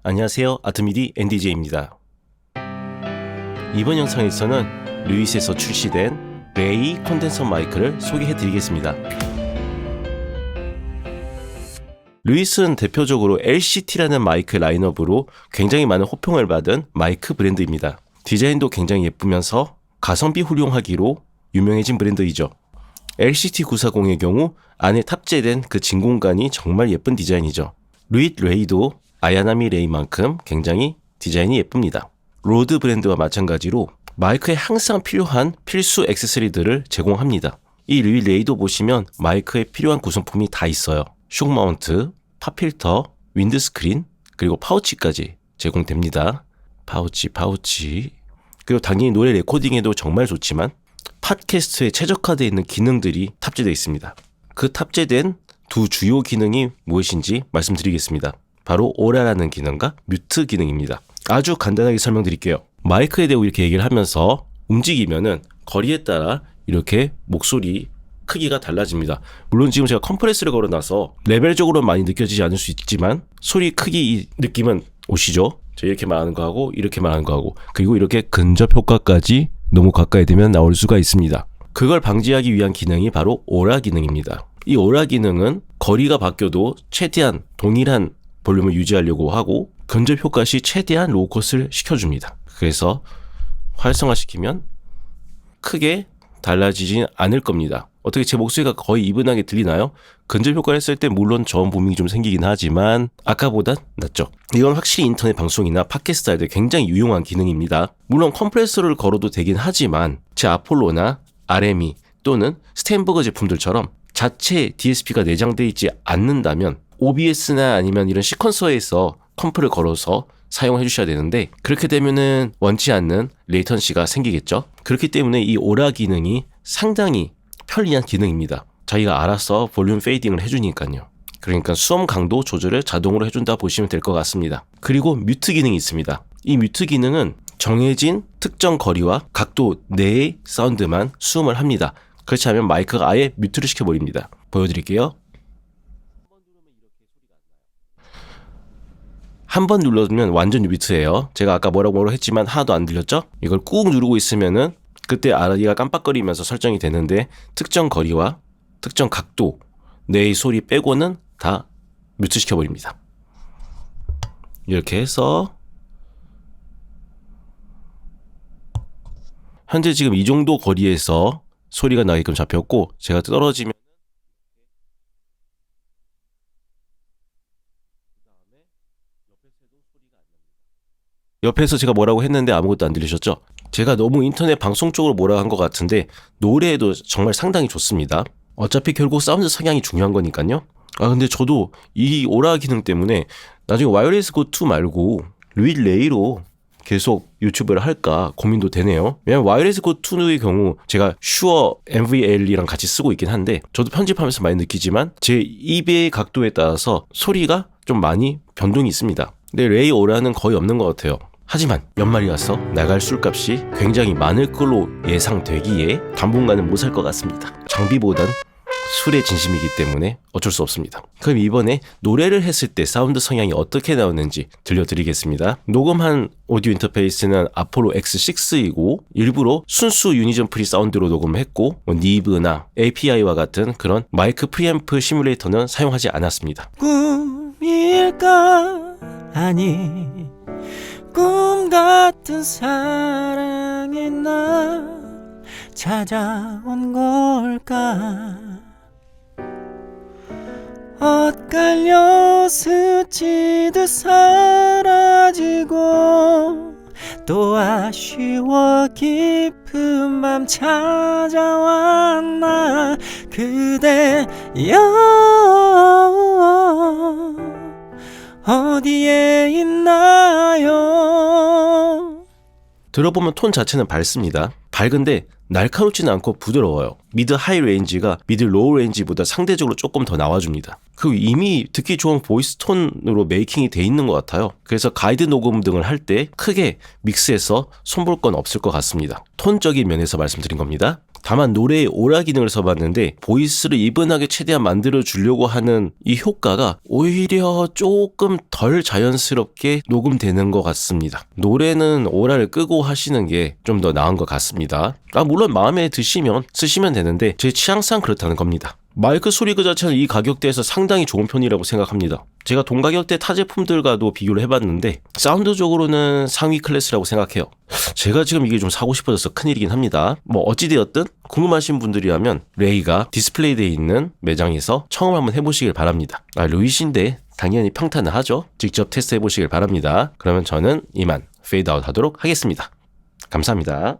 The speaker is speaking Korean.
안녕하세요, 아트미디 NDJ입니다. 이번 영상에서는 루이스에서 출시된 레이 콘덴서 마이크를 소개해드리겠습니다. 루이스는 대표적으로 LCT라는 마이크 라인업으로 굉장히 많은 호평을 받은 마이크 브랜드입니다. 디자인도 굉장히 예쁘면서 가성비 훌륭하기로 유명해진 브랜드이죠. LCT940의 경우 안에 탑재된 그 진공관이 정말 예쁜 디자인이죠. 루잇 레이도 아야나미 레이만큼 굉장히 디자인이 예쁩니다. 로드 브랜드와 마찬가지로 마이크에 항상 필요한 필수 액세서리들을 제공합니다. 이 루잇 레이도 보시면 마이크에 필요한 구성품이 다 있어요. 슈 마운트, 팝필터, 윈드스크린, 그리고 파우치까지 제공됩니다. 파우치. 그리고 당연히 노래 레코딩에도 정말 좋지만 팟캐스트에 최적화되어 있는 기능들이 탑재되어 있습니다. 그 탑재된 두 주요 기능이 무엇인지 말씀드리겠습니다. 바로 오라라는 기능과 뮤트 기능입니다. 아주 간단하게 설명드릴게요. 마이크에 대고 이렇게 얘기를 하면서 움직이면은 거리에 따라 이렇게 목소리 크기가 달라집니다. 물론 지금 제가 컴프레스를 걸어놔서 레벨적으로 많이 느껴지지 않을 수 있지만 소리 크기 이 느낌은 오시죠? 저 이렇게 말하는 거하고 이렇게 말하는 거하고 그리고 이렇게 근접 효과까지 너무 가까이 되면 나올 수가 있습니다. 그걸 방지하기 위한 기능이 바로 오라 기능입니다. 이 오라 기능은 거리가 바뀌어도 최대한 동일한 볼륨을 유지하려고 하고 근접 효과 시 최대한 로우컷을 시켜줍니다. 그래서 활성화시키면 크게 달라지진 않을 겁니다. 어떻게 제 목소리가 거의 이분하게 들리나요? 근접 효과를 했을 때 물론 저음 부밍이 좀 생기긴 하지만 아까보단 낫죠. 이건 확실히 인터넷 방송이나 팟캐스트 할 때 굉장히 유용한 기능입니다. 물론 컴프레서를 걸어도 되긴 하지만 제 아폴로나 RME 또는 스탠버그 제품들처럼 자체 DSP가 내장되어 있지 않는다면 OBS나 아니면 이런 시퀀서에서 컴프를 걸어서 사용해 주셔야 되는데 그렇게 되면은 원치 않는 레이턴시가 생기겠죠. 그렇기 때문에 이 오라 기능이 상당히 편리한 기능입니다. 자기가 알아서 볼륨 페이딩을 해주니까요. 그러니까 수음 강도 조절을 자동으로 해준다 보시면 될 것 같습니다. 그리고 뮤트 기능이 있습니다. 이 뮤트 기능은 정해진 특정 거리와 각도 내의 사운드만 수음을 합니다. 그렇지 않으면 마이크가 아예 뮤트를 시켜버립니다. 보여드릴게요. 한 번 눌러주면 완전 뮤트예요. 제가 아까 뭐라고 했지만 하나도 안 들렸죠? 이걸 꾹 누르고 있으면은 그때 RD가 깜빡거리면서 설정이 되는데 특정 거리와 특정 각도 내의 소리 빼고는 다 뮤트 시켜버립니다. 이렇게 해서 현재 지금 이 정도 거리에서 소리가 나게끔 잡혔고 제가 떨어지면 옆에서 제가 뭐라고 했는데 아무것도 안 들리셨죠? 제가 너무 인터넷 방송 쪽으로 뭐라 한 것 같은데 노래에도 정말 상당히 좋습니다. 어차피 결국 사운드 성향이 중요한 거니까요. 근데 저도 이 오라 기능 때문에 나중에 와이어리스 고 2 말고 루잇 레이로 계속 유튜브를 할까 고민도 되네요. 왜냐면 와이어리스 고 2의 경우 제가 슈어 MVL이랑 같이 쓰고 있긴 한데 저도 편집하면서 많이 느끼지만 제 입의 각도에 따라서 소리가 좀 많이 변동이 있습니다. 근데 레이 오라는 거의 없는 것 같아요. 하지만 연말이 와서 나갈 술값이 굉장히 많을 걸로 예상되기에 당분간은 못 살 것 같습니다. 장비보단 술의 진심이기 때문에 어쩔 수 없습니다. 그럼 이번에 노래를 했을 때 사운드 성향이 어떻게 나오는지 들려드리겠습니다. 녹음한 오디오 인터페이스는 아폴로 X6이고 일부러 순수 유니전 프리 사운드로 녹음했고 니브나 API와 같은 그런 마이크 프리앰프 시뮬레이터는 사용하지 않았습니다. 꿈일까 아니 꿈 같은 사랑이 날 찾아온 걸까 엇갈려 스치듯 사라지고 또 아쉬워 깊은 밤 찾아왔나 그대여 어디에 있나요? 들어보면 톤 자체는 밝습니다. 밝은데 날카롭지는 않고 부드러워요. 미드 하이 레인지가 미드 로우 레인지보다 상대적으로 조금 더 나와줍니다. 그리고 이미 듣기 좋은 보이스 톤으로 메이킹이 돼 있는 것 같아요. 그래서 가이드 녹음 등을 할 때 크게 믹스해서 손볼 건 없을 것 같습니다. 톤적인 면에서 말씀드린 겁니다. 다만 노래의 오라 기능을 써봤는데 보이스를 이분하게 최대한 만들어 주려고 하는 이 효과가 오히려 조금 덜 자연스럽게 녹음되는 것 같습니다. 노래는 오라를 끄고 하시는 게 좀 더 나은 것 같습니다. 물론 마음에 드시면 쓰시면 되는데 제 취향상 그렇다는 겁니다. 마이크 소리 그 자체는 이 가격대에서 상당히 좋은 편이라고 생각합니다. 제가 동가격대 타 제품들과도 비교를 해봤는데 사운드적으로는 상위 클래스라고 생각해요. 제가 지금 이게 좀 사고 싶어져서 큰일이긴 합니다. 어찌되었든 궁금하신 분들이라면 레이가 디스플레이되어 있는 매장에서 처음 한번 해보시길 바랍니다. 루이신데 당연히 평탄은 하죠. 직접 테스트 해보시길 바랍니다. 그러면 저는 이만 페이드아웃 하도록 하겠습니다. 감사합니다.